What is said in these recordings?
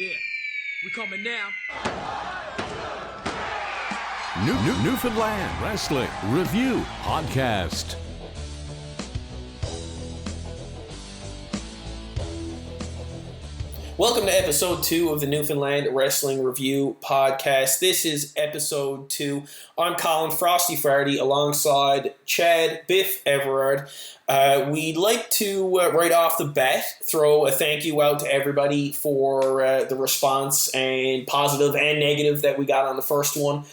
Yeah, we coming now. Newfoundland Wrestling Review Podcast. Welcome to episode 2 of the Newfoundland Wrestling Review Podcast. This is episode 2. I'm Colin Frosty Farty alongside Chad Biff Everard. We'd like to, right off the bat, throw a thank you out to everybody for the response, and positive and negative, that we got on the first one.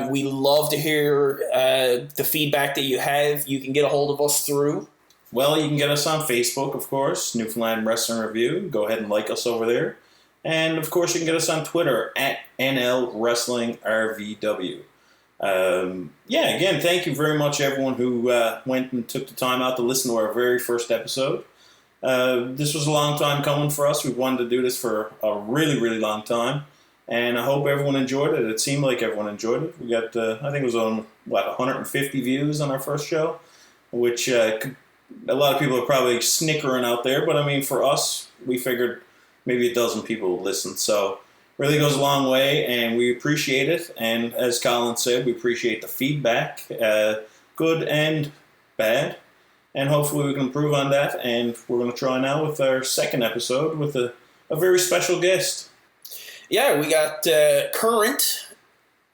We love to hear the feedback that you have. You can get a hold of us through... Well, you can get us on Facebook, of course, Newfoundland Wrestling Review. Go ahead and like us over there. And, of course, you can get us on Twitter at NL Wrestling RVW. Again, thank you very much, everyone who went and took the time out to listen to our very first episode. This was a long time coming for us. We've wanted to do this for a really, really long time. And I hope everyone enjoyed it. It seemed like everyone enjoyed it. We got, I think it was on, 150 views on our first show, which... a lot of people are probably snickering out there, but I mean, for us, we figured maybe a dozen people will listen. So it really goes a long way, and we appreciate it. And as Colin said, we appreciate the feedback, good and bad. And hopefully we can improve on that. And we're going to try now with our second episode with a very special guest. Yeah, we got current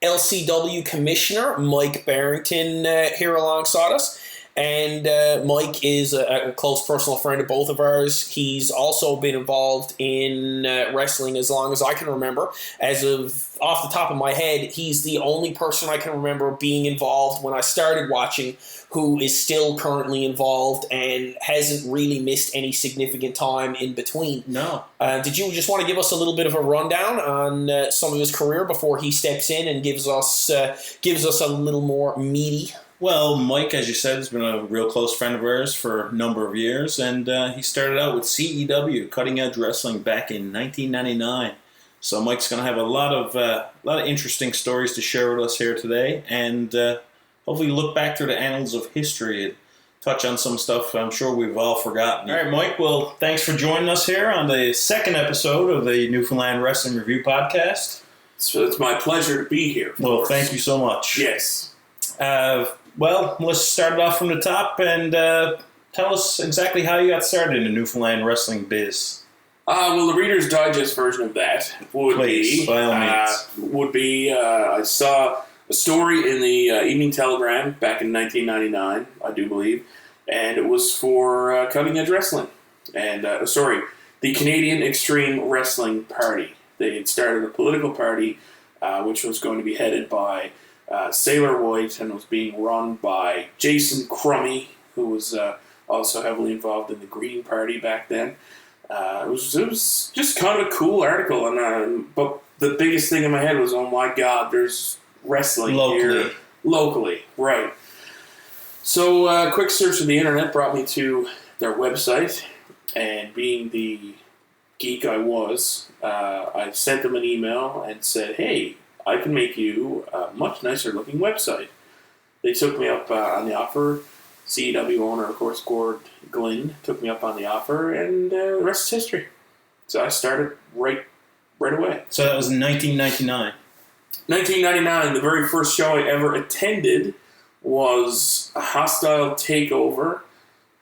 LCW Commissioner Mike Barrington here alongside us. And Mike is a close personal friend of both of ours. He's also been involved in wrestling as long as I can remember. As of off the top of my head, he's the only person I can remember being involved when I started watching who is still currently involved and hasn't really missed any significant time in between. No. Did you just want to give us a little bit of a rundown on some of his career before he steps in and gives us a little more meaty? Well, Mike, as you said, has been a real close friend of ours for a number of years, and he started out with CEW, Cutting Edge Wrestling, back in 1999. So Mike's going to have a lot of interesting stories to share with us here today, and hopefully look back through the annals of history and touch on some stuff I'm sure we've all forgotten. All right, Mike, well, thanks for joining us here on the second episode of the Newfoundland Wrestling Review Podcast. So it's my pleasure to be here. Well, thank you so much. Yes. Well, let's start it off from the top and tell us exactly how you got started in the Newfoundland wrestling biz. Well, the Reader's Digest version of that would be I saw a story in the Evening Telegram back in 1999, I do believe, and it was for Cutting Edge Wrestling. And, the Canadian Extreme Wrestling Party. They had started a political party which was going to be headed by Sailor White, and was being run by Jason Crummy, who was also heavily involved in the Green Party back then. It was just kind of a cool article, but the biggest thing in my head was, oh my God, there's wrestling here locally, right? So a quick search of the internet brought me to their website, and being the geek I was, I sent them an email and said, hey, I can make you a much nicer looking website. They took me up on the offer. CEW owner, of course, Gord Glynn, took me up on the offer, and the rest is history. So I started right away. So that was in 1999. 1999, the very first show I ever attended was a Hostile Takeover,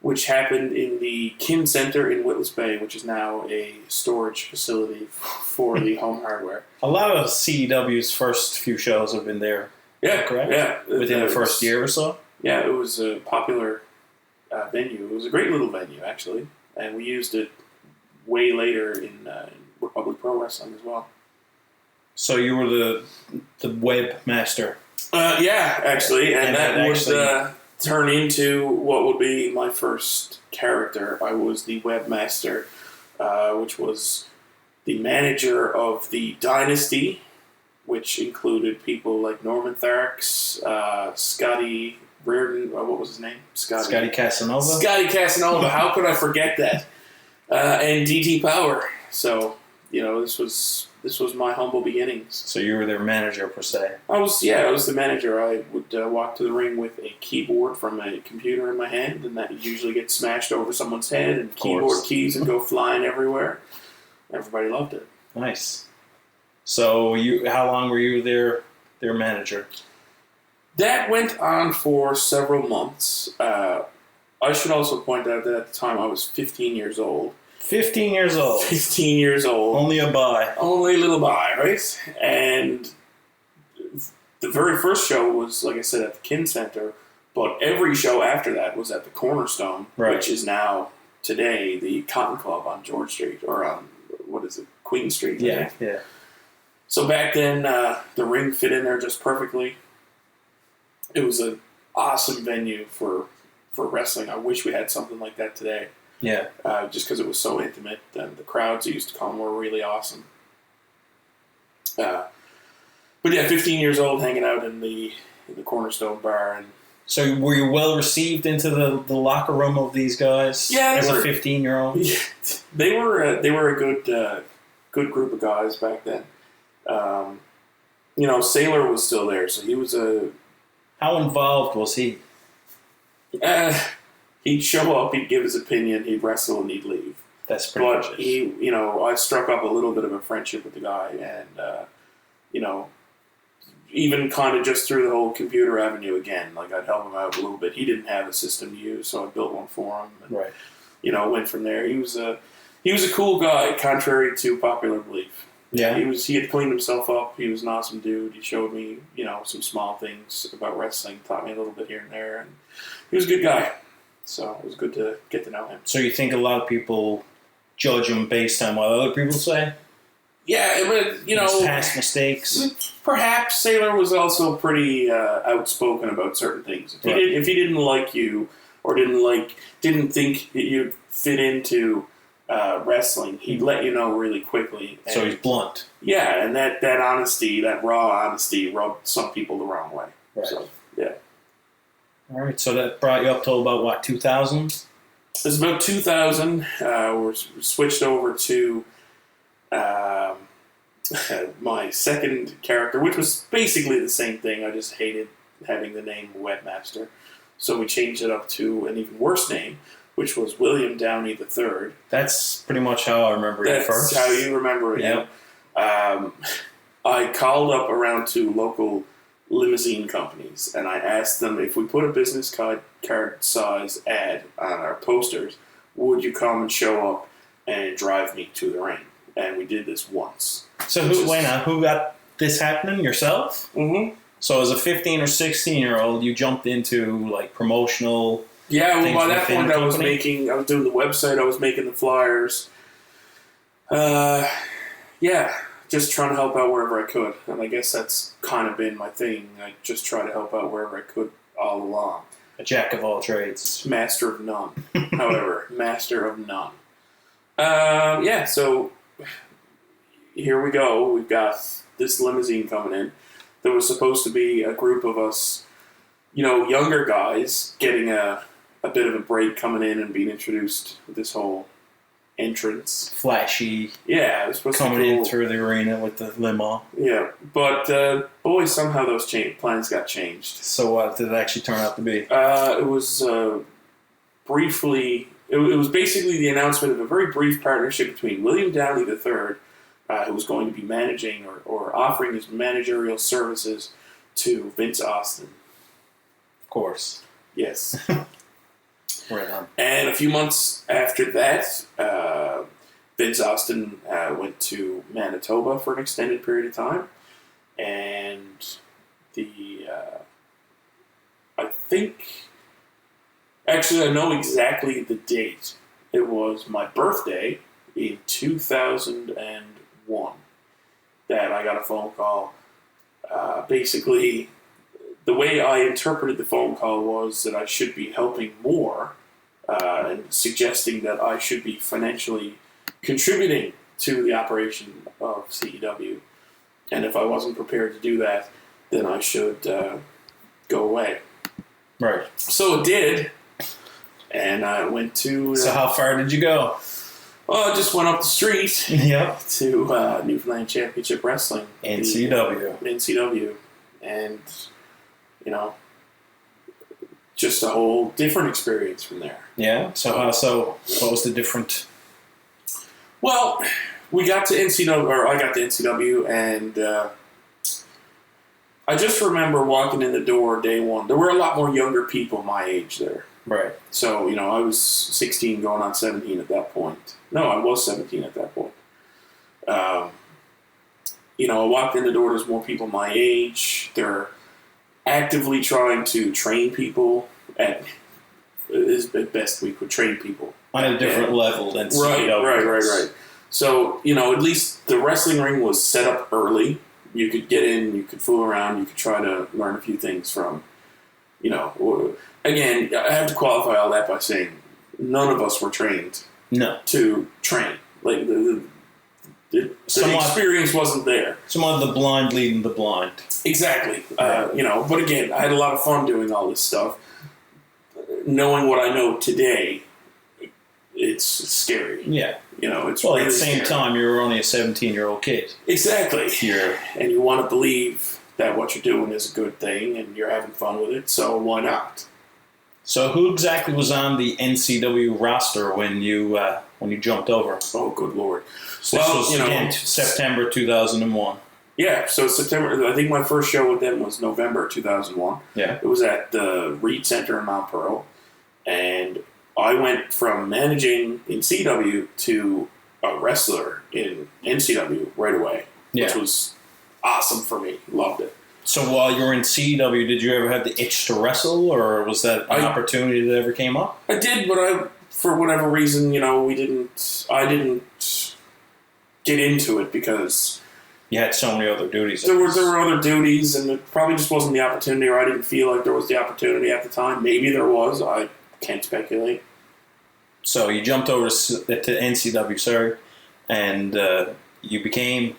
which happened in the Kim Center in Witless Bay, which is now a storage facility for the home hardware. A lot of CEW's first few shows have been there. Yeah, correct? Yeah. Within the first year or so? Yeah, it was a popular venue. It was a great little venue, actually. And we used it way later in Republic Pro Wrestling as well. So you were the webmaster? Yeah, actually. And that would turn into what would be my first character. I was the webmaster, which was the manager of the Dynasty, which included people like Norman Tharks, Scotty Reardon, what was his name? Scotty Casanova. Scotty Casanova, how could I forget that? And DT Power. So, this was my humble beginnings. So you were their manager, per se. I was the manager. I would walk to the ring with a keyboard from a computer in my hand, and that usually gets smashed over someone's head, and keyboard keys would go flying everywhere. Everybody loved it. Nice. So how long were you their manager? That went on for several months. I should also point out that at the time I was 15 years old. 15 years old. 15 years old. Only a bye. Only a little bye, right? And the very first show was, like I said, at the Kin Center, but every show after that was at the Cornerstone, which is now, today, the Cotton Club on George Street, or on, Queen Street. Yeah. So back then, the ring fit in there just perfectly. It was an awesome venue for wrestling. I wish we had something like that today. Yeah. Just because it was so intimate, and the crowds used to come were really awesome. But yeah, 15 years old, hanging out in the Cornerstone bar. And so were you well received into the locker room of these guys? Yeah, as a 15-year-old. Yeah, they were a good group of guys back then. Sailor was still there, so he was a. How involved was he? He'd show up, he'd give his opinion, he'd wrestle, and he'd leave. That's pretty much it. I struck up a little bit of a friendship with the guy, and even kind of just through the whole computer avenue again. Like, I'd help him out a little bit. He didn't have a system to use, so I built one for him. And, right. Went from there. He was a cool guy, contrary to popular belief. Yeah. He had cleaned himself up. He was an awesome dude. He showed me, some small things about wrestling, taught me a little bit here and there, and he was a good guy. So it was good to get to know him. So you think a lot of people judge him based on what other people say? Yeah, His past mistakes. Perhaps Sailor was also pretty outspoken about certain things. If he didn't like you or didn't think that you'd fit into wrestling, he'd let you know really quickly. And, so he's blunt. Yeah, and that honesty, that raw honesty, rubbed some people the wrong way. Right. So yeah. All right, so that brought you up to about 2000? It was about 2000. We switched over to my second character, which was basically the same thing. I just hated having the name Webmaster. So we changed it up to an even worse name, which was William Downey III. That's pretty much how I remember it first. That's how you remember it, yep. I called up around to local limousine companies, and I asked them, if we put a business card size ad on our posters, would you come and show up and drive me to the ring? And we did this once. So who got this happening? Yourself? Mm-hmm. So as a 15 or 16-year-old, you jumped into promotional. Yeah, well, by that point I was doing the website, I was making the flyers. Just trying to help out wherever I could. And I guess that's kind of been my thing. I just try to help out wherever I could all along. A jack of all trades. Master of none. However, master of none. So here we go. We've got this limousine coming in. There was supposed to be a group of us, younger guys getting a bit of a break coming in and being introduced to this whole entrance. Flashy. Yeah, it was supposed coming to be cool. In through the arena with the limo. Yeah, but somehow those plans got changed. So what did it actually turn out to be? It was briefly. It was basically the announcement of a very brief partnership between William Downey III, who was going to be managing or offering his managerial services to Vince Austin. Of course. Yes. Right on. And a few months after that, Vince Austin went to Manitoba for an extended period of time. And I know exactly the date. It was my birthday in 2001 that I got a phone call. Basically, the way I interpreted the phone call was that I should be helping more and suggesting that I should be financially contributing to the operation of CEW. And if I wasn't prepared to do that, then I should go away. Right. So it did. And I went to... So how far did you go? Well, I just went up the street Yep. to Newfoundland Championship Wrestling. NCW. NCW. And, just a whole different experience from there. Yeah? So what was the different... Well, we got to NCW, or I got to NCW, and I just remember walking in the door day one. There were a lot more younger people my age there. Right. So, I was 16 going on 17 at that point. No, I was 17 at that point. I walked in the door, there's more people my age. They're actively trying to train people at best we could train people. On a different level than CW. Right. So, at least the wrestling ring was set up early. You could get in, you could fool around, you could try to learn a few things from, again, I have to qualify all that by saying none of us were trained to train. Like, the experience wasn't there. Somewhat the blind leading the blind. Exactly. But again, I had a lot of fun doing all this stuff. Knowing what I know today, it's scary. Yeah. It's well, really at the same scary. time, you were only a 17-year-old kid. Exactly. And you want to believe that what you're doing is a good thing and you're having fun with it, so why not? So who exactly was on the NCW roster when you jumped over? Oh, good Lord. So this was, again, September 2001. Yeah, so September, I think my first show with them was November 2001. Yeah. It was at the Reed Center in Mount Pearl, and I went from managing in CW to a wrestler in NCW right away, which was awesome for me. Loved it. So while you were in CW, did you ever have the itch to wrestle, or was that an opportunity that ever came up? I did, but for whatever reason, I didn't get into it because you had so many other duties. There were other duties, and it probably just wasn't the opportunity, or I didn't feel like there was the opportunity at the time. Maybe there was. I can't speculate. So you jumped over to NCW, and you became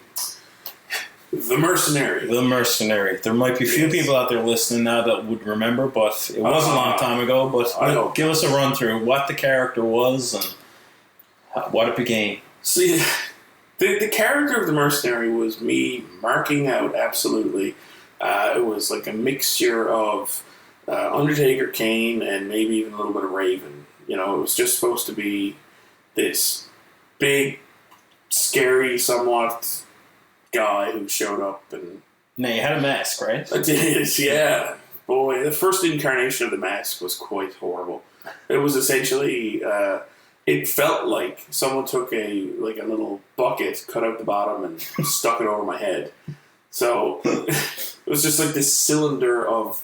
the mercenary. The mercenary. There might be a few people out there listening now that would remember, but it was a long time ago. But give us a run through what the character was and what it became. See, the character of the mercenary was me marking out absolutely. It was like a mixture of Undertaker, Kane, and maybe even a little bit of Raven. It was just supposed to be this big, scary, somewhat guy who showed up and... Now, you had a mask, right? I did, yeah. Boy, the first incarnation of the mask was quite horrible. It was essentially... it felt like someone took a little bucket, cut out the bottom, and stuck it over my head. So it was just like this cylinder of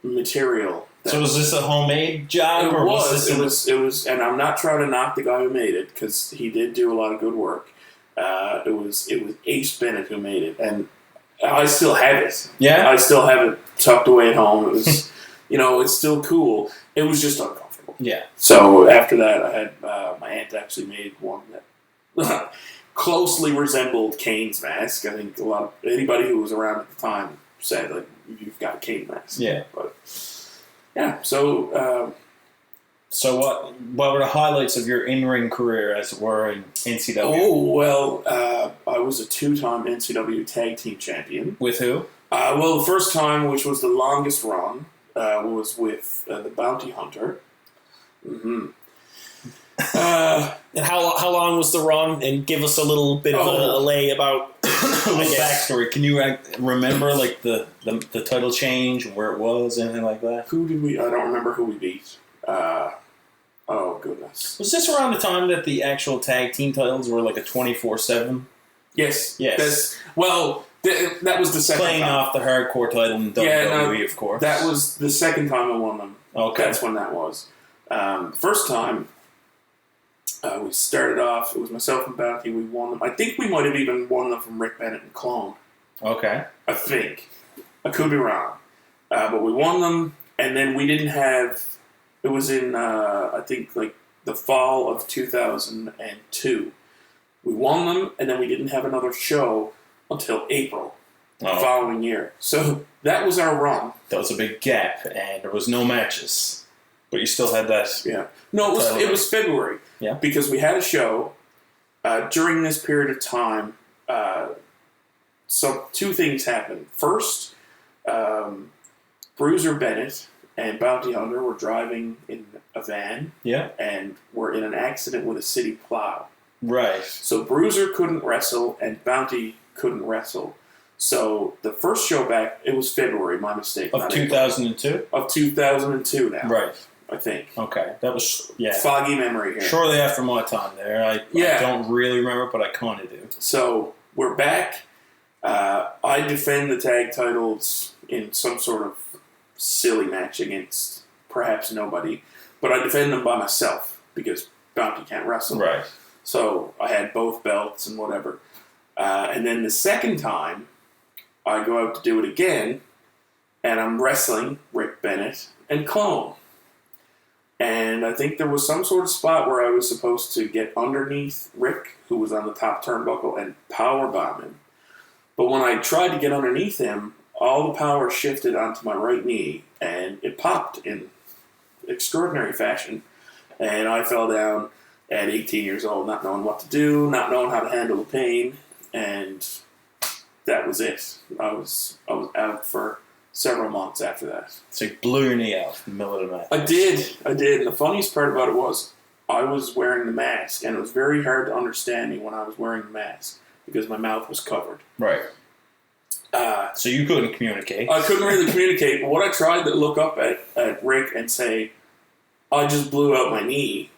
material. So was this a homemade job? It was, and I'm not trying to knock the guy who made it because he did do a lot of good work. It was Ace Bennett who made it, and I still have it. Yeah, I still have it tucked away at home. It was, it's still cool. It was just uncomfortable. Yeah. So after that, I had my aunt actually made one that closely resembled Kane's mask. I think anybody who was around at the time said like, "You've got a Kane mask." Yeah. But yeah. So. So what were the highlights of your in-ring career, as it were, in NCW? Oh, well, I was a 2-time NCW Tag Team Champion. With who? Well, the first time, which was the longest run, was with the Bounty Hunter. Mm-hmm. And how long was the run? And give us a little bit of a lay about a little backstory. Can you remember like the title change, where it was, anything like that? Who did we? I don't remember who we beat. Oh goodness! Was this around the time that the actual tag team titles were like a 24/7? Yes. Yes. That was the second playing time. off the hardcore title in WWE, of course. That was the second time I won them. Okay, that's when that was. First time, we started off. It was myself and Bounty. We won them. I think we might have even won them from Rick Bennett and Clone. Okay. I think. I could be wrong, but we won them, and then we didn't have. It was in, I think, like the fall of 2002. We won them, and then we didn't have another show until April the following year. So that was our run. That was a big gap, and there was no matches. But you still had that. Yeah. No, it was February. Yeah. Because we had a show during this period of time. So two things happened. First, Bruiser Bennett and Bounty Hunter were driving in a van. Yeah. And were in an accident with a city plow. Right. So Bruiser couldn't wrestle and Bounty couldn't wrestle. So the first show back, it was February, my mistake. Of 2002? Of 2002 now. Right. I think. Okay. That was, yeah. Foggy memory here. Shortly after my time there. I don't really remember, but I kind of do. So we're back. I defend the tag titles in some sort of silly match against perhaps nobody. But I defend them by myself because Bounty can't wrestle. Right. So I had both belts and whatever. And then the second time, I go out to do it again, and I'm wrestling Rick Bennett and Clone. And I think there was some sort of spot where I was supposed to get underneath Rick, who was on the top turnbuckle, and powerbomb him. But when I tried to get underneath him, all the power shifted onto my right knee, and it popped in extraordinary fashion. And I fell down at 18 years old, not knowing what to do, not knowing how to handle the pain, and that was it. I was out for several months after that. So you blew your knee out in the middle of the match. I did. And the funniest part about it was I was wearing the mask, and it was very hard to understand me when I was wearing the mask because my mouth was covered. Right. So you couldn't communicate. I couldn't really communicate, but what I tried to look up at Rick and say, I just blew out my knee.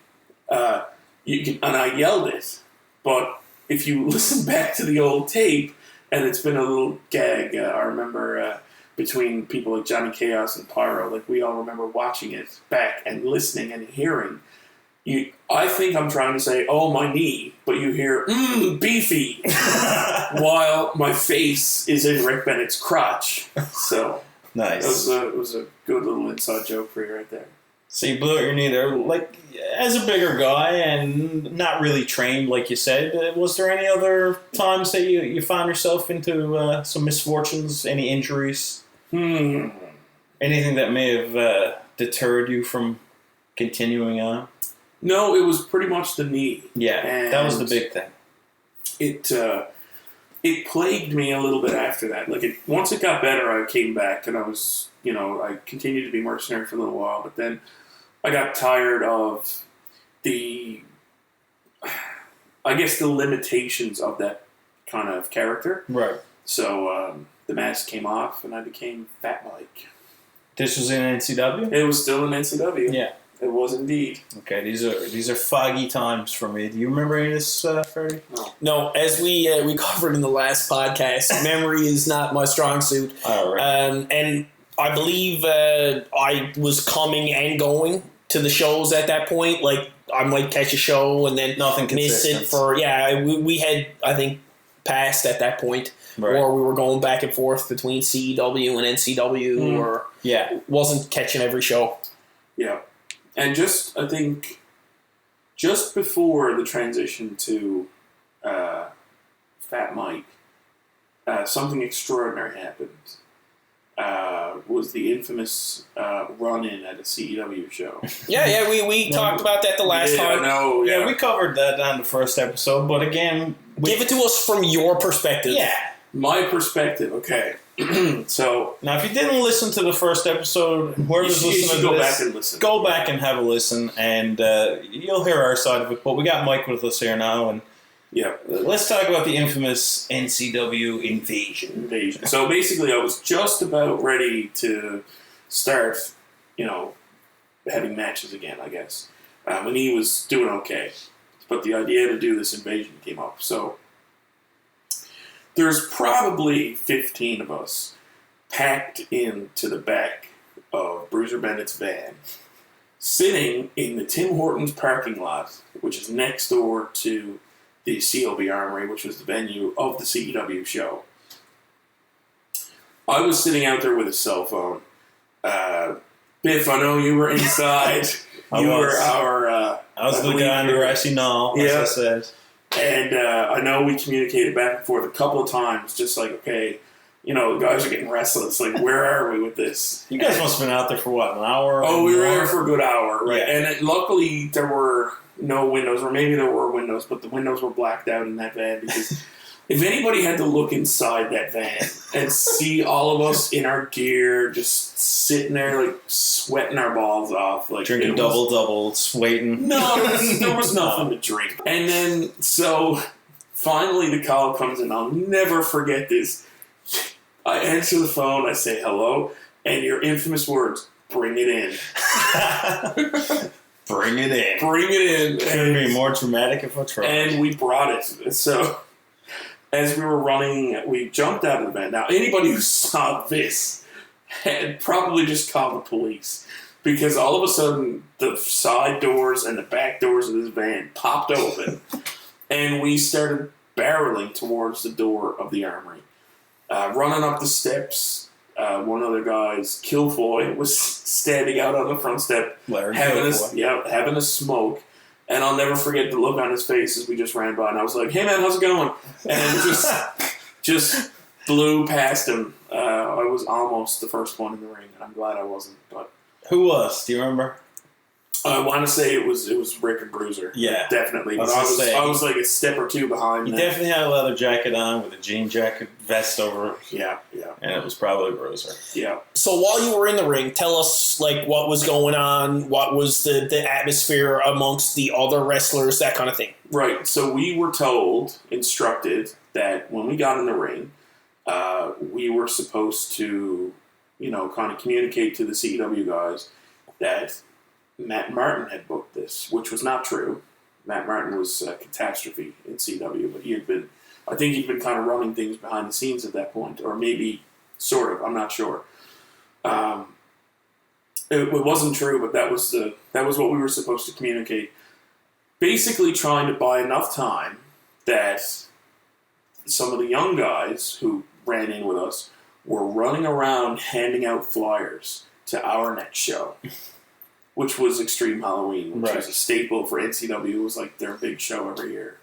And I yelled it. But if you listen back to the old tape, and it's been a little gag, I remember between people like Johnny Chaos and Pyro, like we all remember watching it back and listening and hearing. I think I'm trying to say, oh, my knee, but you hear, beefy, while my face is in Rick Bennett's crotch. So nice. It was a good little inside joke for you right there. So you blew out your knee there. Like, as a bigger guy and not really trained, like you said, was there any other times that you found yourself into some misfortunes, any injuries? Anything that may have deterred you from continuing on? No, it was pretty much the knee. Yeah, and that was the big thing. It plagued me a little bit after that. Like, once it got better, I came back and I was, I continued to be mercenary for a little while, but then I got tired of the limitations of that kind of character. Right. So the mask came off and I became Fat Mike. This was in NCW? It was still in NCW. Yeah. It was indeed. Okay, these are foggy times for me. Do you remember any of this, Freddie? No, as we covered in the last podcast, memory is not my strong suit. All right. And I believe I was coming and going to the shows at that point. Like, I might catch a show and then nothing miss consistent. it for, we had, I think, passed at that point. Right. Or we were going back and forth between CEW and NCW or wasn't catching every show. Yeah. And I think, just before the transition to Fat Mike, something extraordinary happened. Was the infamous run-in at a CEW show. Yeah, we talked about that the last time. Yeah, we covered that on the first episode, but again... Give it to us from your perspective. Yeah. My perspective, okay. So now, if you didn't listen to the first episode, whoever's listening to this, go back and have a listen, and you'll hear our side of it. But we got Mike with us here now, and let's talk about the infamous NCW invasion. So basically, I was just about ready to start, having matches again, I guess. And he was doing okay, but the idea to do this invasion came up. So there's probably 15 of us packed into the back of Bruiser Bennett's van, sitting in the Tim Hortons parking lot, which is next door to the CLB Armory, which was the venue of the CEW show. I was sitting out there with a cell phone. Biff, I know you were inside. I was the guy on the grassy knoll, as I said. And I know we communicated back and forth a couple of times, just like, okay, the guys are getting restless. Like, where are we with this? You guys must have been out there for what, an hour? Oh, we were there for a good hour, right? Yeah. And luckily there were no windows, or maybe there were windows, but the windows were blacked out in that van because if anybody had to look inside that van and see all of us in our gear, just sitting there, like, sweating our balls off. Like, drinking double-doubles, waiting. No, there was nothing to drink. And then, so, finally the call comes in. I'll never forget this. I answer the phone, I say hello, and your infamous words, bring it in. Bring it in. Bring it in. Couldn't be more dramatic if I tried. And we brought it. So, as we were running, we jumped out of the van. Now, anybody who saw this had probably just called the police. Because all of a sudden, the side doors and the back doors of this van popped open. And we started barreling towards the door of the armory. Running up the steps, one of the guys, Kilfoy, was standing out on the front step, having a smoke. And I'll never forget the look on his face as we just ran by. And I was like, hey, man, how's it going? And just blew past him. I was almost the first one in the ring. I'm glad I wasn't. But who was? Do you remember? I want to say it was Rick and Bruiser. Yeah. Definitely. But I was like a step or two behind. He definitely had a leather jacket on with a jean jacket vest over. Yeah. And it was probably Bruiser. Yeah. So while you were in the ring, tell us like what was going on, what was the atmosphere amongst the other wrestlers, that kind of thing. Right. So we were instructed that when we got in the ring, we were supposed to, kind of communicate to the CEW guys that Matt Martin had booked this, which was not true. Matt Martin was a catastrophe in CW, but I think he'd been kind of running things behind the scenes at that point, or maybe sort of, I'm not sure. It wasn't true, but that was what we were supposed to communicate. Basically trying to buy enough time that some of the young guys who ran in with us were running around handing out flyers to our next show. Which was Extreme Halloween, which was a staple for NCW. It was like their big show every year.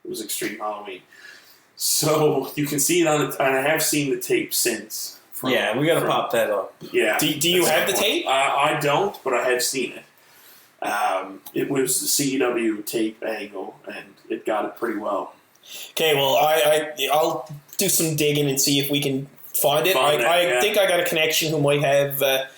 It was Extreme Halloween. So you can see it on and I have seen the tape since. We got to pop that up. Yeah. Do you have the tape? I don't, but I have seen it. It was the CEW tape angle, and it got it pretty well. Okay, well, I'll do some digging and see if we can find it. I think I got a connection who might have... a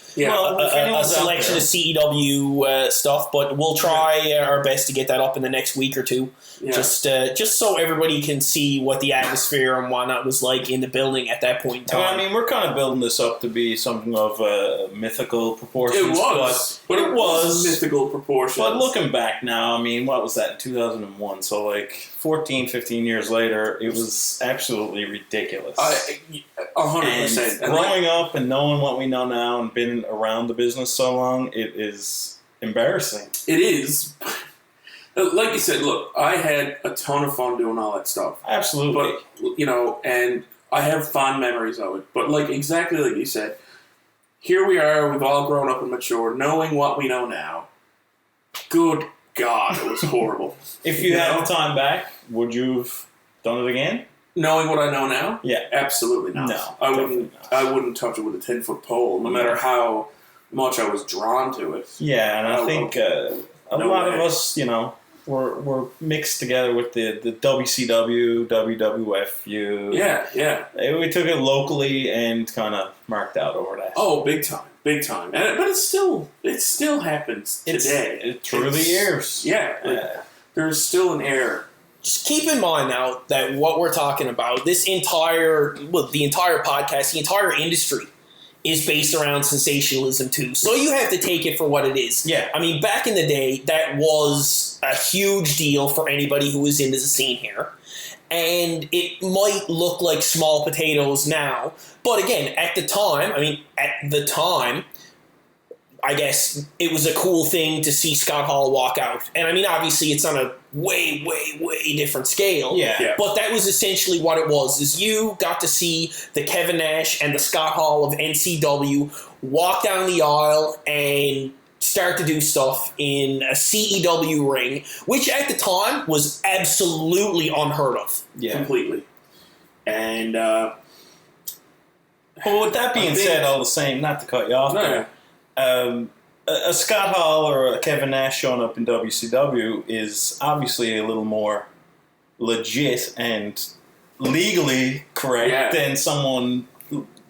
selection of CEW stuff, but we'll try our best to get that up in the next week or two. Yeah. Just so everybody can see what the atmosphere and whatnot was like in the building at that point in time. I mean, we're kind of building this up to be something of mythical proportions. It was mythical proportions. But looking back now, I mean, what was that in 2001? So like 14, 15 years later, it was absolutely ridiculous. 100%. And growing up and knowing what we know now and been around the business so long, it is embarrassing. It is. Like you said, look, I had a ton of fun doing all that stuff. Absolutely. But, and I have fond memories of it. But exactly like you said, here we are, we've all grown up and matured, knowing what we know now. Good God, it was horrible. If you had the time back, would you have done it again? Knowing what I know now? Yeah. Absolutely not. No, I wouldn't touch it with a 10-foot pole, no matter how much I was drawn to it. Yeah, and I think a lot of us, we're mixed together with the WCW, WWF. Yeah. We took it locally and kind of marked out over that. Oh, big time. But it still happens today. It through the years. Yeah. There's still an air. Just keep in mind now that what we're talking about, the entire podcast, the entire industry is based around sensationalism too. So you have to take it for what it is. Yeah. I mean, back in the day, that was a huge deal for anybody who was into the scene here. And it might look like small potatoes now. But again, at the time, I guess it was a cool thing to see Scott Hall walk out. And I mean, obviously it's on a way, way, way different scale. Yeah. But that was essentially what it was, is you got to see the Kevin Nash and the Scott Hall of NCW walk down the aisle and start to do stuff in a CEW ring, which at the time was absolutely unheard of. Yeah. Completely. And, well, with that being said, all the same, not to cut you off there, a Scott Hall or a Kevin Nash showing up in WCW is obviously a little more legit and legally correct Yeah. than someone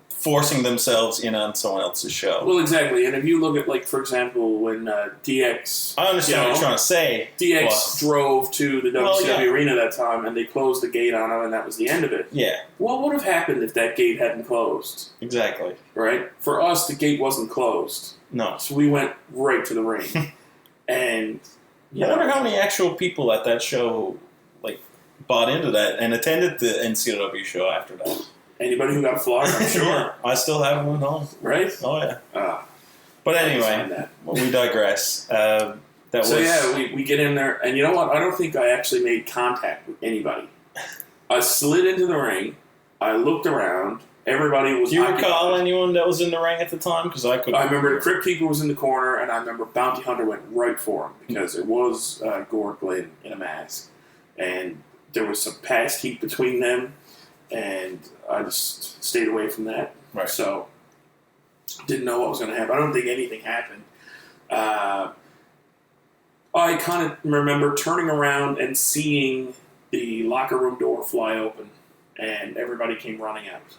forcing themselves in on someone else's show. Well, exactly. And if you look at, like, for example, when DX... I understand what you're trying to say. DX drove to the WCW yeah. arena that time, and they closed the gate on him, and that was the end of it. Yeah, What would have happened if that gate hadn't closed? exactly. Right? For us, the gate wasn't closed. No. So we went right to the ring. And... I wonder how many actual people at that show bought into that and attended the NCW show after that. Anybody who got a flyer, I'm sure. I still have one home. Right? Oh, yeah. Ah. But I anyway, understand that. we digress. We get in there, and you know what? I don't think I actually made contact with anybody. I slid into the ring. I looked around. Everybody was... Do you recall anyone that was in the ring at the time? Because I couldn't. I remember Crypt Keeper was in the corner, and I remember Bounty Hunter went right for him because it was Gord Glynn in a mask. And there was some past heat between them, and I just stayed away from that. Right. So, didn't know what was going to happen. I don't think anything happened. I kind of remember turning around and seeing the locker room door fly open, and everybody came running out.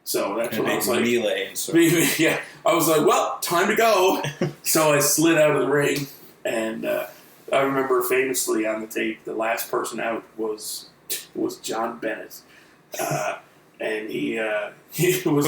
So that's when I was like, relay and so. yeah, I was like, well, time to go. So I slid out of the ring, and I remember famously on the tape, the last person out was John Bennett, and he was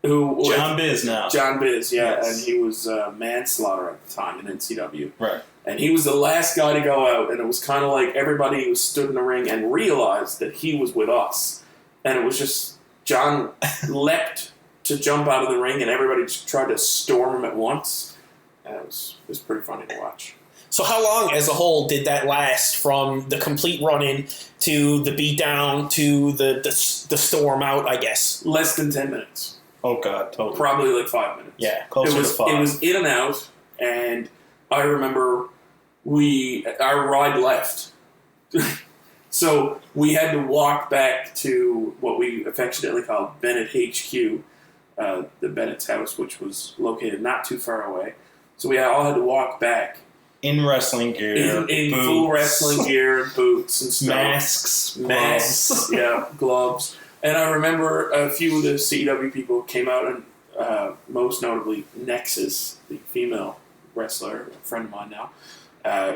who John Biz now. John Biz, yeah, Yes. and he was manslaughter at the time in NCW. Right. And he was the last guy to go out, and it was kind of like everybody was stood in the ring and realized that he was with us. And it was just, John leapt to jump out of the ring, and everybody just tried to storm him at once. And it was pretty funny to watch. So how long as a whole did that last from the complete run-in to the beatdown to the storm out, I guess? Less than 10 minutes. Oh, God, totally. Probably like 5 minutes. Yeah, closer to 5. It was in and out, and I remember our ride left. So we had to walk back to what we affectionately call Bennett HQ, the Bennett's house, which was located not too far away. So we all had to walk back. In wrestling gear. In full wrestling gear and boots and stuff. Masks. Yeah, gloves. And I remember a few of the CEW people came out, and most notably Nexus, the female wrestler, a friend of mine now,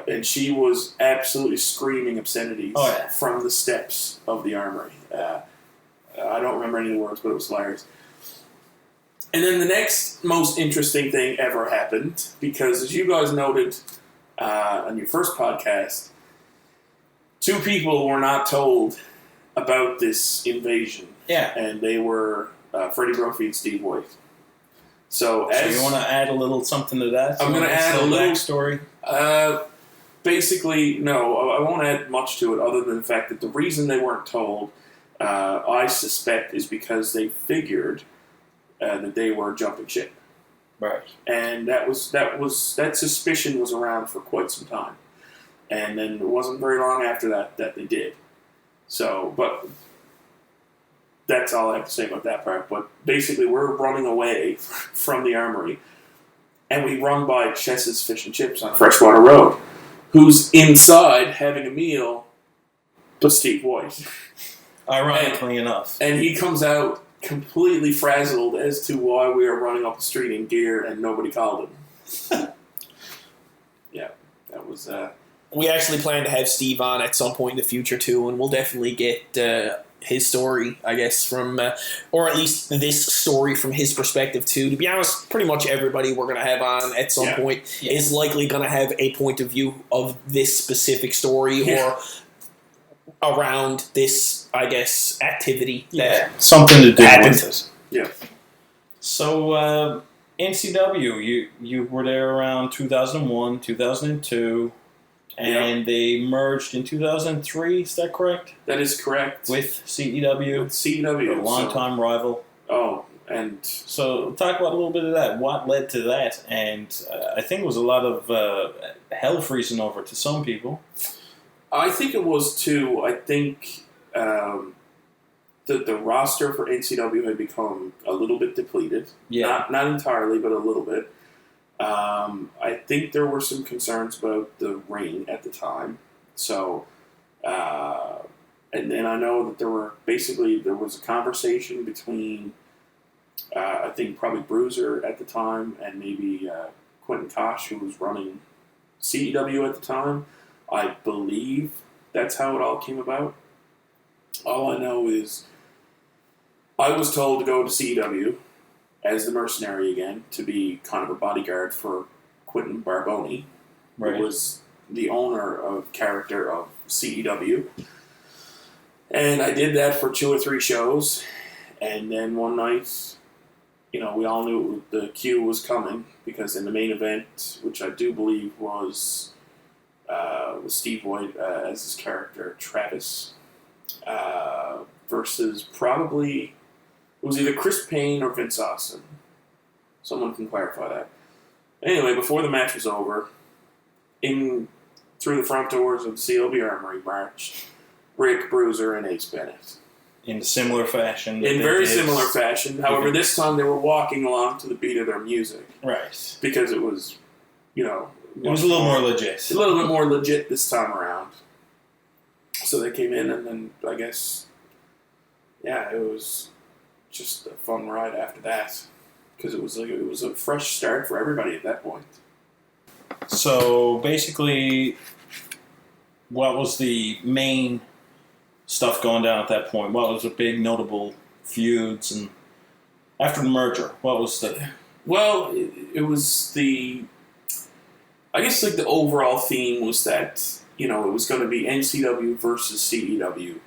and she was absolutely screaming obscenities from the steps of the Armory. I don't remember any of the words, but it was hilarious. And then the next most interesting thing ever happened, because as you guys noted on your first podcast, 2 people were not told about this invasion. Yeah. And they were Freddie Brophy and Steve White. So you want to add a little something to that? I'm going to add a little backstory. Basically, no, I won't add much to it other than the fact that the reason they weren't told, I suspect, is because they figured that they were jumping ship. Right. And that suspicion was around for quite some time. And then it wasn't very long after that they did. So, but that's all I have to say about that part. But basically, we're running away from the Armory, and we run by Chess's Fish and Chips on Freshwater Road, who's inside having a meal, but Steve White. Ironically enough. And he comes out completely frazzled as to why we are running up the street in gear and nobody called him. Yeah, that was... We actually plan to have Steve on at some point in the future, too, and we'll definitely get his story, I guess, from, or at least this story from his perspective, too. To be honest, pretty much everybody we're going to have on at some point is likely going to have a point of view of this specific story or around this, I guess, activity. Something to do with it. Yeah. So, NCW, you were there around 2001, 2002... And they merged in 2003, is that correct? That is correct. With CEW. With CEW. A long-time rival. Oh, and... So, talk about a little bit of that. What led to that? And I think it was a lot of hell freezing over to some people. I think it was, too. I think the roster for NCW had become a little bit depleted. Yeah. Not entirely, but a little bit. I think there were some concerns about the ring at the time. So, And then I know that there was a conversation between, I think probably Bruiser at the time and maybe Quentin Kosh, who was running CEW at the time. I believe that's how it all came about. All I know is I was told to go to CEW as the mercenary again, to be kind of a bodyguard for Quentin Barboni, who was the owner of character of CEW. And I did that for 2 or 3 shows, and then one night, we all knew the cue was coming, because in the main event, which I do believe was Steve Voigt as his character, Travis, versus probably, it was either Chris Payne or Vince Austin. Someone can clarify that. Anyway, before the match was over, through the front doors of the CLB Armory marched Rick, Bruiser, and Ace Bennett. In similar fashion. In very similar fashion. However, this time they were walking along to the beat of their music. Right. Because it was, it was a little more legit. A little bit more legit this time around. So they came in, and then I guess, it was just a fun ride after that. Because it was a fresh start for everybody at that point. So basically, what was the main stuff going down at that point? What was the big notable feuds? And after the merger, what was the... Well, it was the... I guess the overall theme was that, it was going to be NCW versus CEW.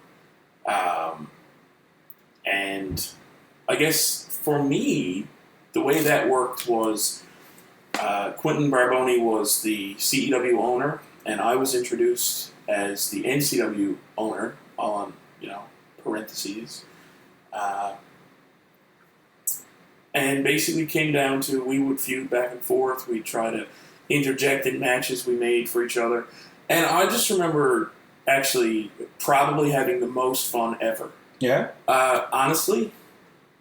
And I guess for me, the way that worked was Quentin Barboni was the CEW owner, and I was introduced as the NCW owner on, parentheses. And basically came down to we would feud back and forth. We'd try to interject in matches we made for each other. And I just remember actually probably having the most fun ever. Yeah? Honestly,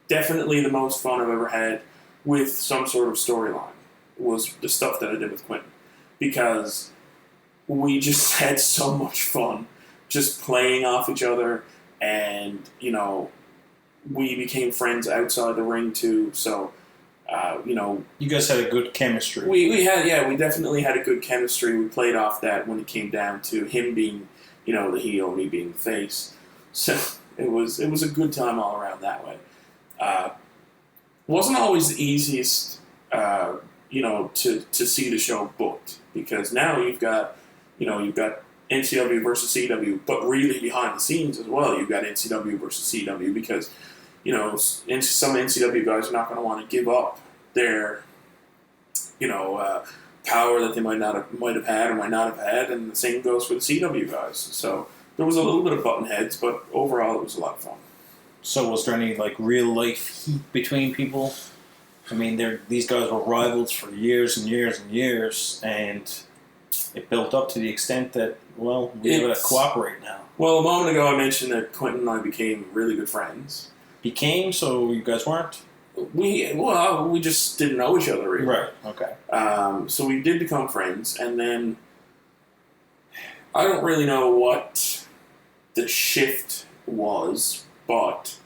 definitely the most fun I've ever had with some sort of storyline was the stuff that I did with Quentin. Because we just had so much fun just playing off each other, and, we became friends outside the ring too, so, You guys had a good chemistry. We definitely had a good chemistry. We played off that when it came down to him being, the heel, me being the face. So it was a good time all around that way. Wasn't always the easiest, to see the show booked, because now you've got NCW versus CW, but really behind the scenes as well, you've got NCW versus CW, because, some NCW guys are not going to want to give up their, power that they might have had or might not have had, and the same goes for the CW guys. So there was a little bit of button heads, but overall it was a lot of fun. So was there any real life heat between people? I mean, these guys were rivals for years and years and years, and it built up to the extent that, we gotta cooperate now. Well, a moment ago I mentioned that Quentin and I became really good friends. Became, so you guys weren't? We just didn't know each other really. Right, okay. So we did become friends, and then I don't really know what the shift was, but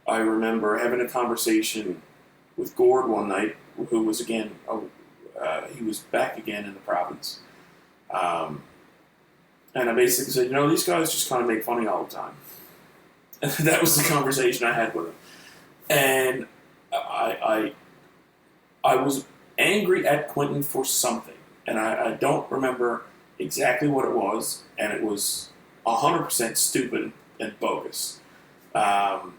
I remember having a conversation with Gord one night, who was again, he was back again in the province. And I basically said, these guys just kind of make fun of you all the time. And that was the conversation I had with him. And I was angry at Quentin for something. And I don't remember exactly what it was. And it was 100% stupid and bogus. But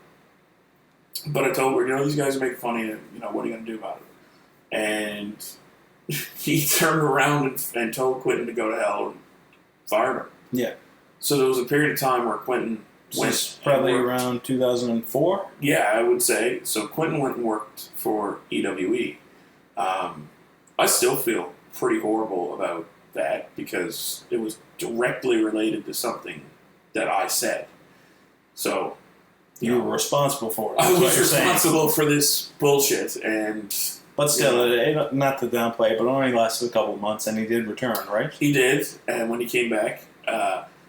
I told her, these guys are making fun of you. What are you going to do about it? And he turned around and told Quentin to go to hell and fired him. Yeah. So there was a period of time where Quentin went... Probably around 2004? Yeah, I would say. So Quentin went and worked for EWE. I still feel pretty horrible about that because it was directly related to something that I said. So... You were responsible for it. I was responsible for this bullshit, and... But still, not to downplay, but it only lasted a couple of months, and he did return, right? He did, and when he came back,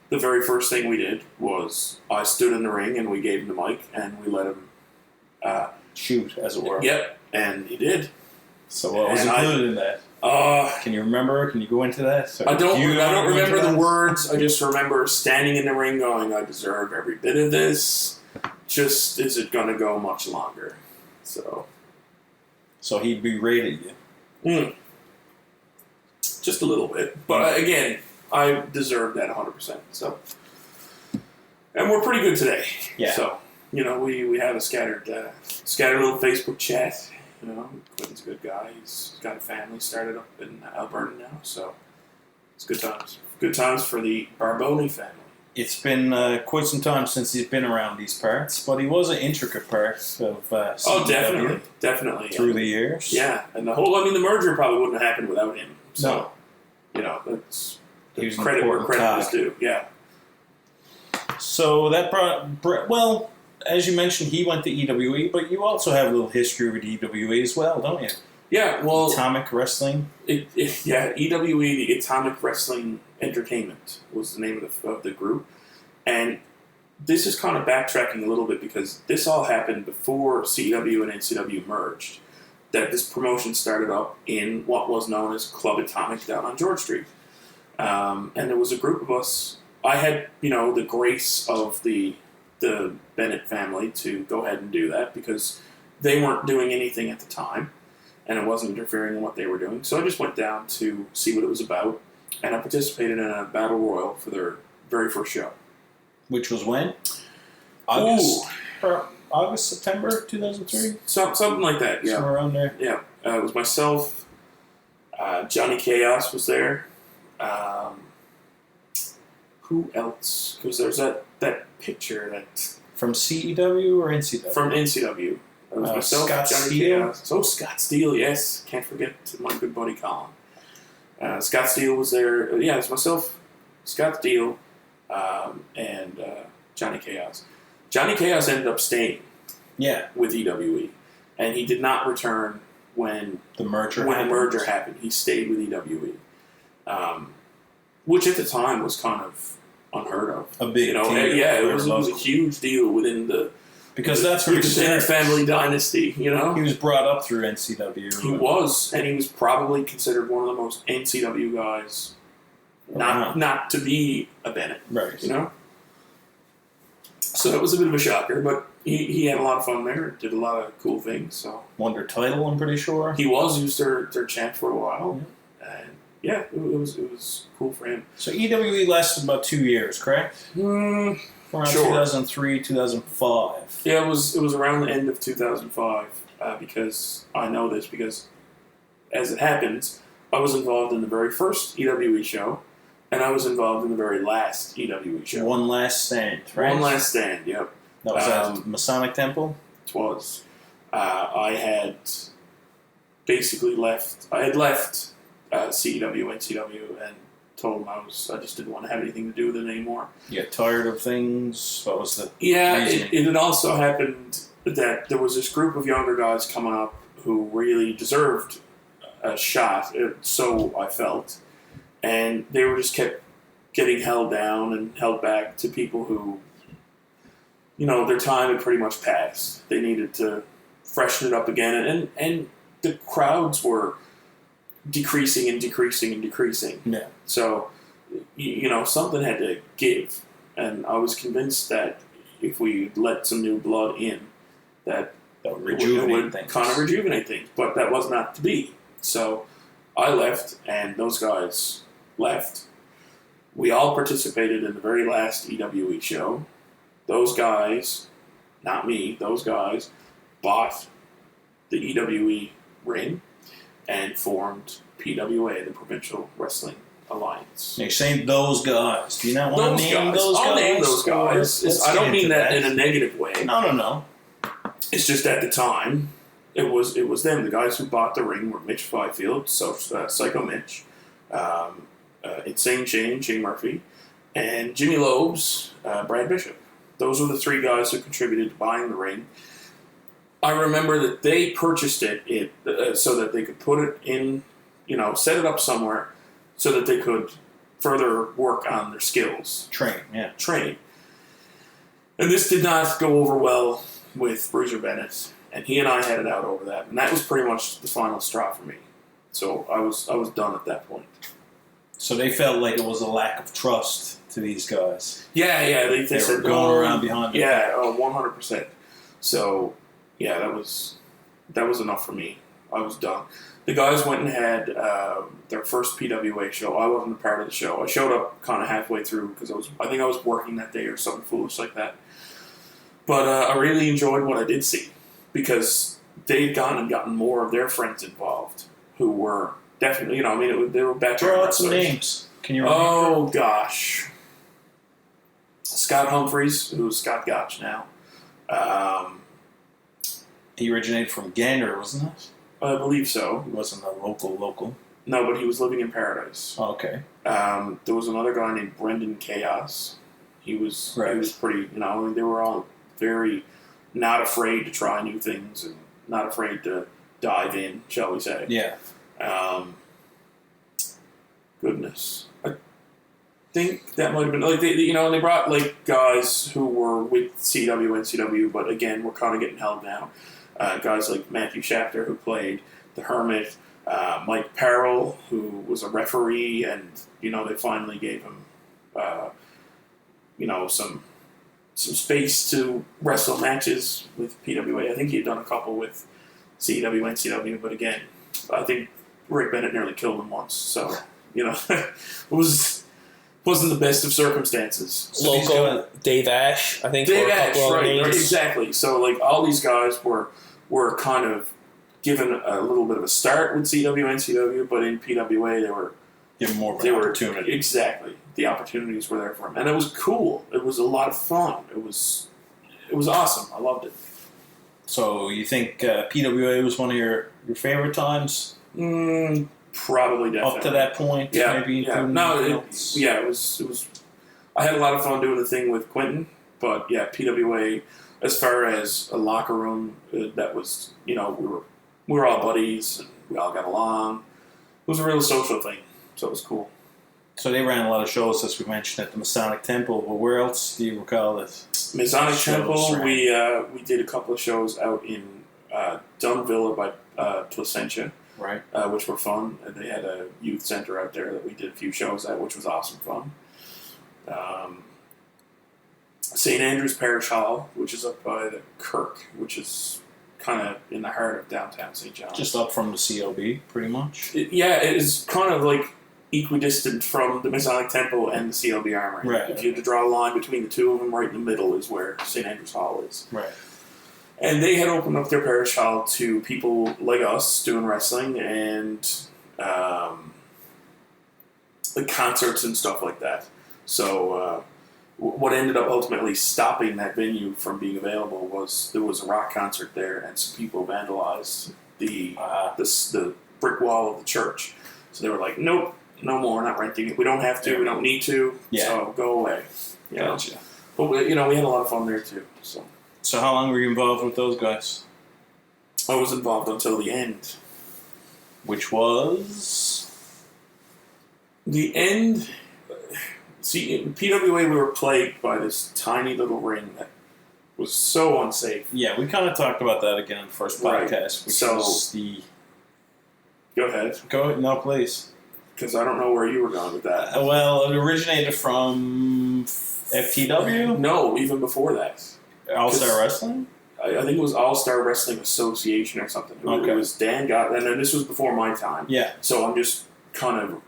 the very first thing we did was I stood in the ring and we gave him the mic and we let him shoot, as it were. Yep, and he did. So what was included in that? Can you remember? Can you go into that? I don't remember the words. I just remember standing in the ring going, I deserve every bit of this. Just, is it going to go much longer? So he berated you? Just a little bit. But again, I deserve that 100%. So, and we're pretty good today. Yeah. So, we have a scattered little Facebook chat. Quentin's a good guy. He's got a family started up in Alberta now, so it's good times. Good times for the Barboni family. It's been quite some time since he's been around these parts, but he was an intricate part of CW definitely through the years. Yeah, and the merger probably wouldn't have happened without him. So, that's credit where credit is due. Yeah. So that brought, as you mentioned, he went to EWE, but you also have a little history with EWE as well, don't you? Yeah, well... Atomic Wrestling? EWE, the Atomic Wrestling Entertainment, was the name of the group. And this is kind of backtracking a little bit because this all happened before CW and NCW merged. That this promotion started up in what was known as Club Atomic down on George Street. And there was a group of us. I had, the grace of the Bennett family to go ahead and do that because they weren't doing anything at the time and it wasn't interfering in what they were doing. So I just went down to see what it was about and I participated in a battle royal for their very first show. Which was when? August, September 2003? Something like that, yeah. Somewhere around there. Yeah. It was myself, Johnny Chaos was there. Who else? Because there's that picture that... From CEW or NCW? From NCW. It was myself, Scott Johnny Steele? Chaos. Oh, Scott Steele, yes. Can't forget my good buddy Colin. Scott Steele was there. Yeah, it was myself, Scott Steele, and Johnny Chaos. Johnny Chaos ended up staying with EWE. And he did not return when the merger happened. He stayed with EWE. Which at the time was kind of unheard of. A big deal. Yeah, it was a huge deal within the... Because that's where the Bennett family dynasty, He was brought up through NCW. He was, and he was probably considered one of the most NCW guys not to be a Bennett. Right. So it was a bit of a shocker, but he had a lot of fun there, did a lot of cool things. So won their title, I'm pretty sure. He was their champ for a while. And yeah, it was cool for him. So EWE lasted about 2 years, correct? Around 2003, 2005. Yeah, it was around the end of 2005 because I know this because, as it happens, I was involved in the very first EWE show, and I was involved in the very last EWE show. One Last Stand, right? One Last Stand, yep. That was at Masonic Temple? It was. I had basically left. I had left CEW, NCW, and told him I just didn't want to have anything to do with it anymore. You got tired of things? What was the reasoning? It had also happened that there was this group of younger guys coming up who really deserved a shot, so I felt. And they were just kept getting held down and held back to people who, their time had pretty much passed. They needed to freshen it up again. And the crowds were decreasing and decreasing and decreasing. Yeah. So, something had to give. And I was convinced that if we let some new blood in, that would kind of rejuvenate things. But that was not to be. So I left, and those guys left. We all participated in the very last EWE show. Those guys, not me, those guys bought the EWE ring and formed PWA, the Provincial Wrestling Alliance. You're saying those guys. Do you not want to name those guys? I'll name those guys. I don't mean that in a negative way. No. It's just at the time, it was them. The guys who bought the ring were Mitch Fifield, Psycho Mitch, Insane Shane Murphy, and Jimmy Loeb's Brad Bishop. Those were the three guys who contributed to buying the ring. I remember that they purchased it so that they could put it in, set it up somewhere so that they could further work on their skills. Train. And this did not go over well with Bruiser Bennett, and he and I had it out over that, and that was pretty much the final straw for me. So I was done at that point. So they felt like it was a lack of trust to these guys. Yeah, they They were said, going around behind them. Yeah, 100%. So, yeah, that was enough for me. I was done. The guys went and had their first PWA show. I wasn't a part of the show. I showed up kind of halfway through because I think I was working that day or something foolish like that. But I really enjoyed what I did see because they'd gotten more of their friends involved who were definitely, they were better. Throw out some names. Can you remember? Oh, gosh. Scott Humphreys, who's Scott Gotch now. He originated from Gander, wasn't it? I believe so. He wasn't a local. No, but he was living in Paradise. Oh, okay. There was another guy named Brendan Chaos. He was pretty, they were all very not afraid to try new things and not afraid to dive in, shall we say. Yeah. Goodness. I think that might have been, they brought, guys who were with CW, NCW, but again, we're kind of getting held down. Guys like Matthew Schafter, who played the Hermit, Mike Parrell, who was a referee, and, they finally gave him, some space to wrestle matches with PWA. I think he had done a couple with CW, NCW, but again, I think Rick Bennett nearly killed him once, so, it wasn't the best of circumstances. Local Dave Ash, I think. Dave a Ash, couple of right, names. exactly. So, all these guys were kind of given a little bit of a start with CW, NCW, but in PWA they were given more of an opportunity. Exactly. The opportunities were there for them. And it was cool. It was a lot of fun. It was awesome. I loved it. So you think PWA was one of your favorite times? Probably, definitely. Up to that point? Yeah. Maybe it was. I had a lot of fun doing the thing with Quentin, but yeah, PWA, as far as a locker room, that was, we were all buddies and we all got along. It was a real social thing, so it was cool. So they ran a lot of shows, as we mentioned, at the Masonic Temple. But where else do you recall this? Masonic Temple, we did a couple of shows out in Dunville by Placentia, right? Which were fun. And they had a youth center out there that we did a few shows at, which was awesome fun. St. Andrew's Parish Hall, which is up by the Kirk, which is kind of in the heart of downtown St. John's. Just up from the CLB, pretty much? It is kind of equidistant from the Masonic Temple and the CLB Armory. Right. If you had to draw a line between the two of them, right in the middle is where St. Andrew's Hall is. Right. And they had opened up their parish hall to people like us doing wrestling and concerts and stuff like that. So what ended up ultimately stopping that venue from being available was there was a rock concert there and some people vandalized the brick wall of the church. So they were like, nope, no more, not renting it. We don't have to, we don't need to, so go away. Gotcha. But we had a lot of fun there too. So how long were you involved with those guys? I was involved until the end. Which was? The end. See, in PWA we were plagued by this tiny little ring that was so unsafe. Yeah, we kind of talked about that again in the first podcast. Which was the... Go ahead. No, please. Because I don't know where you were going with that. Well, it originated from FTW? No, even before that. All-Star Wrestling? I think it was All-Star Wrestling Association or something. Okay. It was Dan Gott, and then this was before my time. Yeah. So I'm just kind of,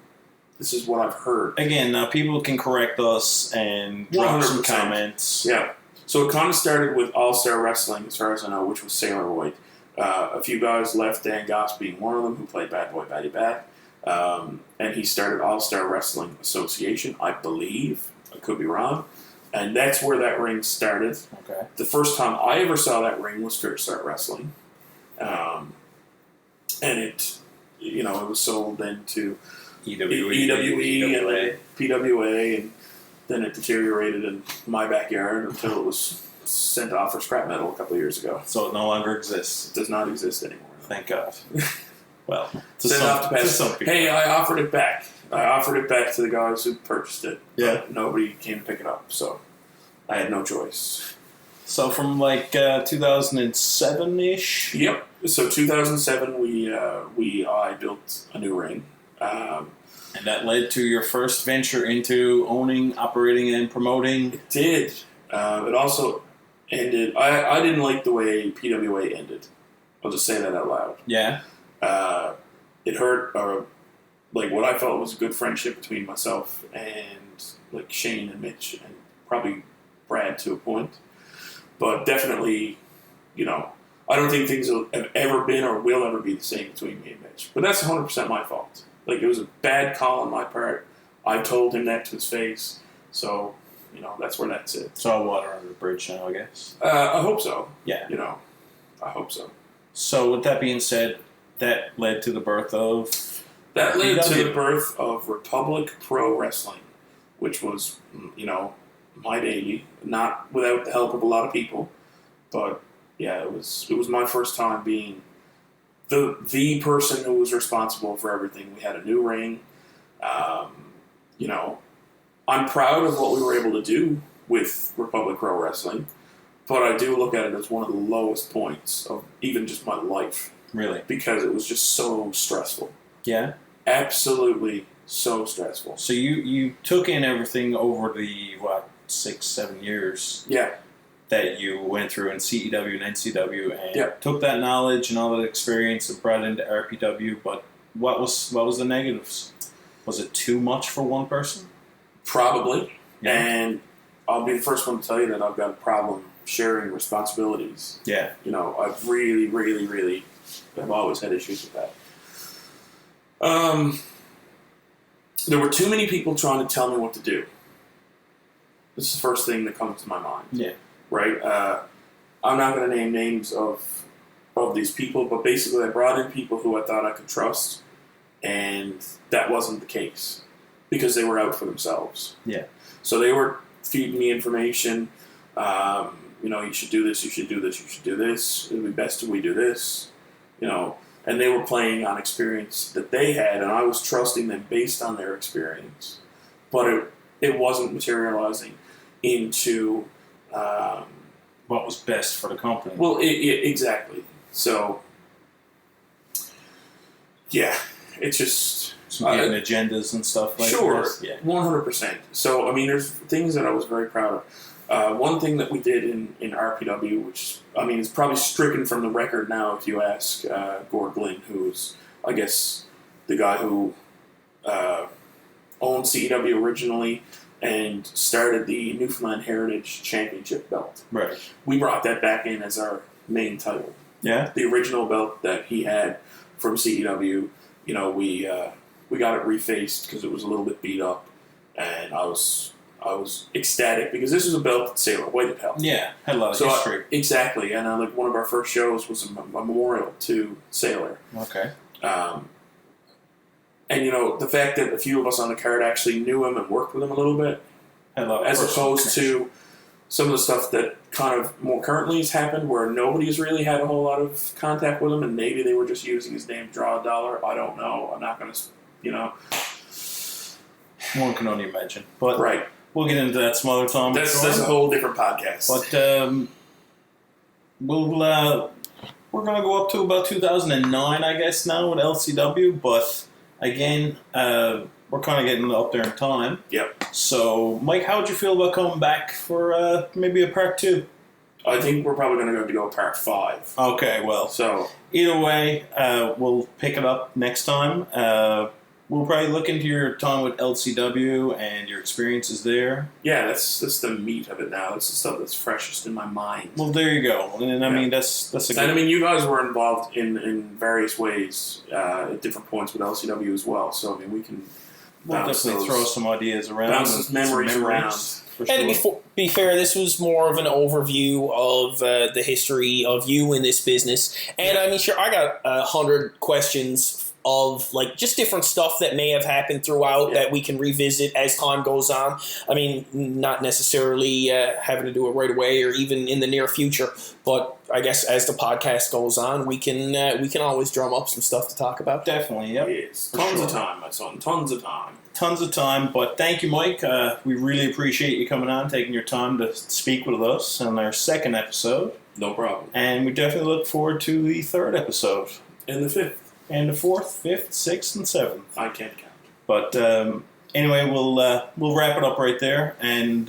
this is what I've heard. Again, people can correct us and drop 100%. some comments. Yeah. So it kind of started with All-Star Wrestling, as far as I know, which was Sailor White. A few guys left, Dan Goss being one of them, who played Bad Boy Batty Bat. And he started All-Star Wrestling Association, I believe. I could be wrong. And that's where that ring started. Okay. The first time I ever saw that ring was Fair Start Wrestling. And it was sold then to EWE and PWA, and then it deteriorated in my backyard until it was sent off for scrap metal a couple of years ago. So it no longer exists. It does not exist anymore. Thank God. Well, sent off to some people. Hey, I offered it back. I offered it back to the guys who purchased it. Yeah. Nobody came to pick it up, so I had no choice. So from like 2007-ish? Yep. So 2007, I built a new ring. And that led to your first venture into owning, operating, and promoting? It did. It also ended... I didn't like the way PWA ended. I'll just say that out loud. Yeah? It hurt like what I felt was a good friendship between myself and like Shane and Mitch and probably Brad to a point. But definitely, I don't think things have ever been or will ever be the same between me and Mitch. But that's 100% my fault. Like, it was a bad call on my part. I told him that to his face. So, that's where that's it. It's all water under the bridge now, I guess. I hope so. Yeah. I hope so. So, with that being said, that led to the birth of... That led to the birth of Republic Pro Wrestling, which was, my baby. Not without the help of a lot of people. But, yeah, it was my first time being... the person who was responsible for everything. We had a new ring. I'm proud of what we were able to do with Republic Pro Wrestling, but I do look at it as one of the lowest points of even just my life. Really? Because it was just so stressful. Yeah? Absolutely so stressful. So you took in everything over the, 6-7 years? Yeah. That you went through in CEW and NCW and took that knowledge and all that experience and brought it into RPW, but what was the negatives? Was it too much for one person? Probably. Yeah. And I'll be the first one to tell you that I've got a problem sharing responsibilities. Yeah. I've really, really, really have always had issues with that. There were too many people trying to tell me what to do. This is the first thing that comes to my mind. Yeah. Right? I'm not going to name names of these people, but basically I brought in people who I thought I could trust, and that wasn't the case because they were out for themselves. Yeah. So they were feeding me information. You should do this, you should do this, you should do this. It would be best if we do this. And they were playing on experience that they had, and I was trusting them based on their experience. But it wasn't materializing into... what was best for the company. Well, exactly. So, yeah, it's just... Some hidden agendas and stuff like that. Sure, Yeah. 100%. So, there's things that I was very proud of. One thing that we did in RPW, which, is probably stricken from the record now if you ask Gord Glynn, who's, I guess, the guy who owned CEW originally and started the Newfoundland Heritage Championship belt. Right. We brought that back in as our main title. Yeah. The original belt that he had from CEW, we got it refaced because it was a little bit beat up, and I was ecstatic because this was a belt that Sailor White had held. Yeah, had a lot of history. Exactly, and one of our first shows was a memorial to Sailor. Okay. And the fact that a few of us on the card actually knew him and worked with him a little bit, as opposed to some of the stuff that kind of more currently has happened where nobody's really had a whole lot of contact with him, and maybe they were just using his name to draw a dollar. I don't know. I'm not going to, One can only imagine. But right. We'll get into that some other time. That's a whole different podcast. But we're going to go up to about 2009, I guess, now with LCW. But again, we're kind of getting up there in time. Yep. So, Mike, how would you feel about coming back for maybe a part 2? I think we're probably going to go part 5. Okay, well. So either way, we'll pick it up next time. We'll probably look into your time with LCW and your experiences there. Yeah, that's the meat of it now. That's the stuff that's freshest in my mind. Well, there you go. And I mean, that's a good... And you guys were involved in various ways at different points with LCW as well. So, we can... We'll definitely throw some ideas around. Bounce some memories around. For sure. And to be fair, this was more of an overview of the history of you in this business. And sure, I got 100 questions of like just different stuff that may have happened throughout that we can revisit as time goes on. I mean, not necessarily having to do it right away or even in the near future, but I guess as the podcast goes on, we can always drum up some stuff to talk about. Definitely, yep. Yes, tons of time, my son, tons of time. Tons of time, but thank you, Mike. We really appreciate you coming on, taking your time to speak with us on our second episode. No problem. And we definitely look forward to the third episode. And the fifth. And the fourth, fifth, sixth, and seventh. I can't count. But anyway, we'll wrap it up right there. And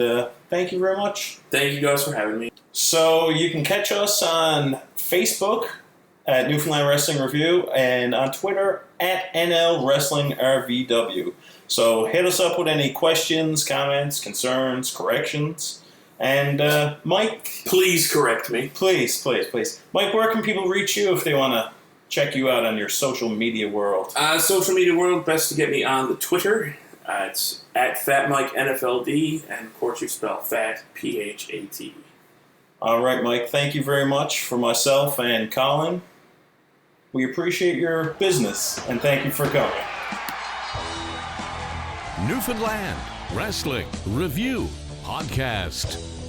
thank you very much. Thank you guys for having me. So you can catch us on Facebook at Newfoundland Wrestling Review and on Twitter at NL Wrestling RVW. So hit us up with any questions, comments, concerns, corrections. And Mike... Please correct me. Please. Mike, where can people reach you if they want to check you out on your social media world? Social media world, best to get me on the Twitter. It's at FatMikeNFLD, and of course you spell fat, P-H-A-T. All right, Mike, thank you very much for myself and Colin. We appreciate your business, and thank you for coming. Newfoundland Wrestling Review Podcast.